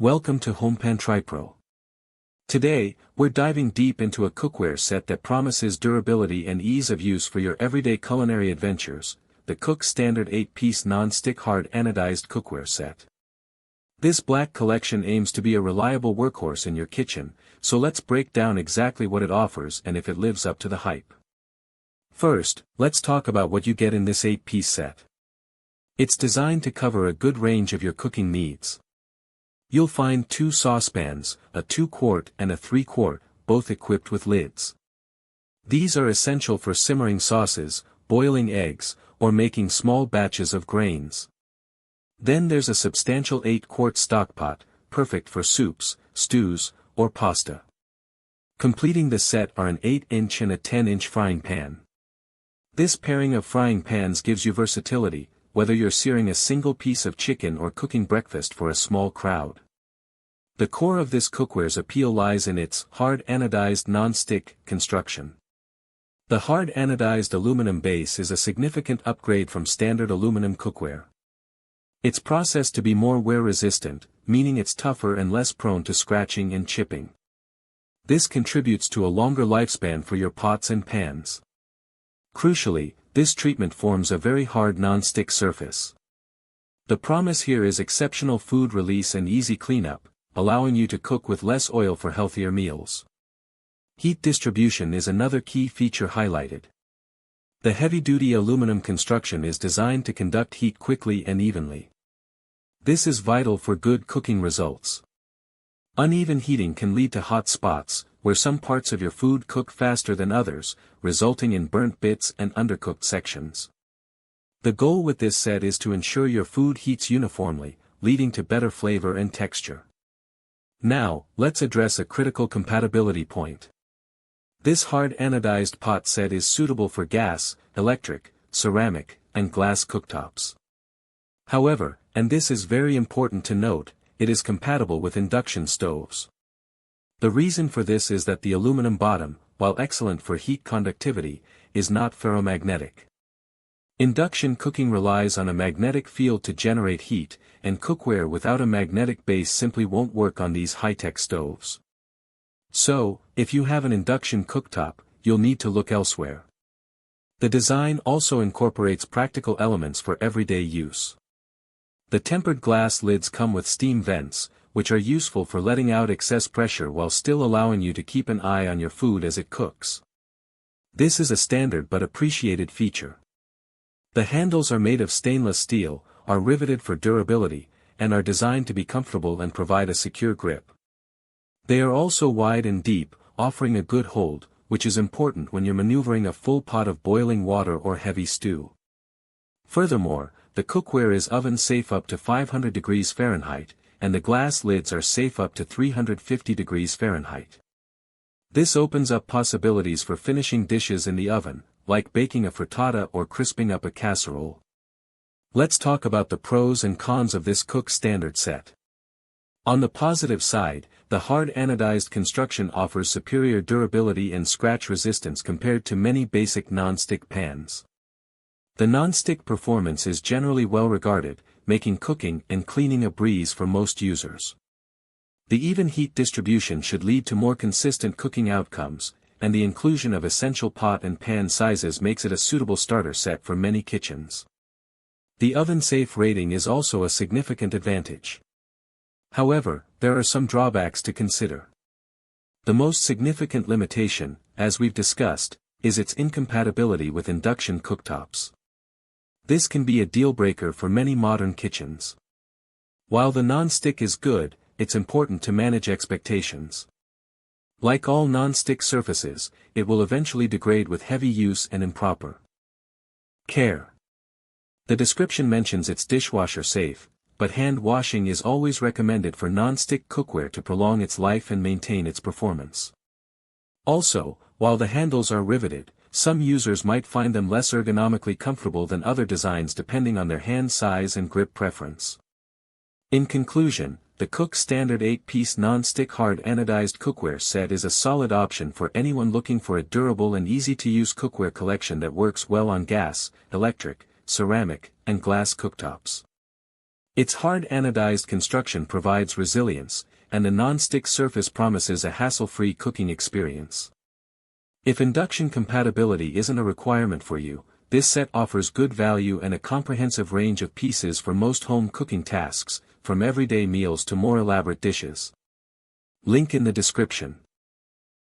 Welcome to HomePan TriPro. Today, we're diving deep into a cookware set that promises durability and ease of use for your everyday culinary adventures, the Cook Standard 8-piece non-stick hard anodized cookware set. This black collection aims to be a reliable workhorse in your kitchen, so let's break down exactly what it offers and if it lives up to the hype. First, let's talk about what you get in this 8-piece set. It's designed to cover a good range of your cooking needs. You'll find 2 saucepans, a 2-quart and a 3-quart, both equipped with lids. These are essential for simmering sauces, boiling eggs, or making small batches of grains. Then there's a substantial 8-quart stockpot, perfect for soups, stews, or pasta. Completing the set are an 8-inch and a 10-inch frying pan. This pairing of frying pans gives you versatility, whether you're searing a single piece of chicken or cooking breakfast for a small crowd. The core of this cookware's appeal lies in its hard anodized non-stick construction. The hard anodized aluminum base is a significant upgrade from standard aluminum cookware. It's processed to be more wear-resistant, meaning it's tougher and less prone to scratching and chipping. This contributes to a longer lifespan for your pots and pans. Crucially, this treatment forms a very hard non-stick surface. The promise here is exceptional food release and easy cleanup, allowing you to cook with less oil for healthier meals. Heat distribution is another key feature highlighted. The heavy-duty aluminum construction is designed to conduct heat quickly and evenly. This is vital for good cooking results. Uneven heating can lead to hot spots, where some parts of your food cook faster than others, resulting in burnt bits and undercooked sections. The goal with this set is to ensure your food heats uniformly, leading to better flavor and texture. Now, let's address a critical compatibility point. This hard anodized pot set is suitable for gas, electric, ceramic, and glass cooktops. However, and this is very important to note, it is compatible with induction stoves. The reason for this is that the aluminum bottom, while excellent for heat conductivity, is not ferromagnetic. Induction cooking relies on a magnetic field to generate heat, and cookware without a magnetic base simply won't work on these high-tech stoves. So, if you have an induction cooktop, you'll need to look elsewhere. The design also incorporates practical elements for everyday use. The tempered glass lids come with steam vents, which are useful for letting out excess pressure while still allowing you to keep an eye on your food as it cooks. This is a standard but appreciated feature. The handles are made of stainless steel, are riveted for durability, and are designed to be comfortable and provide a secure grip. They are also wide and deep, offering a good hold, which is important when you're maneuvering a full pot of boiling water or heavy stew. Furthermore, the cookware is oven-safe up to 500 degrees Fahrenheit, and the glass lids are safe up to 350 degrees Fahrenheit. This opens up possibilities for finishing dishes in the oven, like baking a frittata or crisping up a casserole. Let's talk about the pros and cons of this Cook Standard set. On the positive side, the hard anodized construction offers superior durability and scratch resistance compared to many basic non-stick pans. The non-stick performance is generally well regarded, making cooking and cleaning a breeze for most users. The even heat distribution should lead to more consistent cooking outcomes, and the inclusion of essential pot and pan sizes makes it a suitable starter set for many kitchens. The oven-safe rating is also a significant advantage. However, there are some drawbacks to consider. The most significant limitation, as we've discussed, is its incompatibility with induction cooktops. This can be a deal-breaker for many modern kitchens. While the non-stick is good, it's important to manage expectations. Like all non-stick surfaces, it will eventually degrade with heavy use and improper care. The description mentions it's dishwasher safe, but hand washing is always recommended for non-stick cookware to prolong its life and maintain its performance. Also, while the handles are riveted, some users might find them less ergonomically comfortable than other designs depending on their hand size and grip preference. In conclusion, the Cook Standard 8-piece non-stick hard anodized cookware set is a solid option for anyone looking for a durable and easy-to-use cookware collection that works well on gas, electric, ceramic, and glass cooktops. Its hard anodized construction provides resilience, and the non-stick surface promises a hassle-free cooking experience. If induction compatibility isn't a requirement for you, this set offers good value and a comprehensive range of pieces for most home cooking tasks, from everyday meals to more elaborate dishes. Link in the description.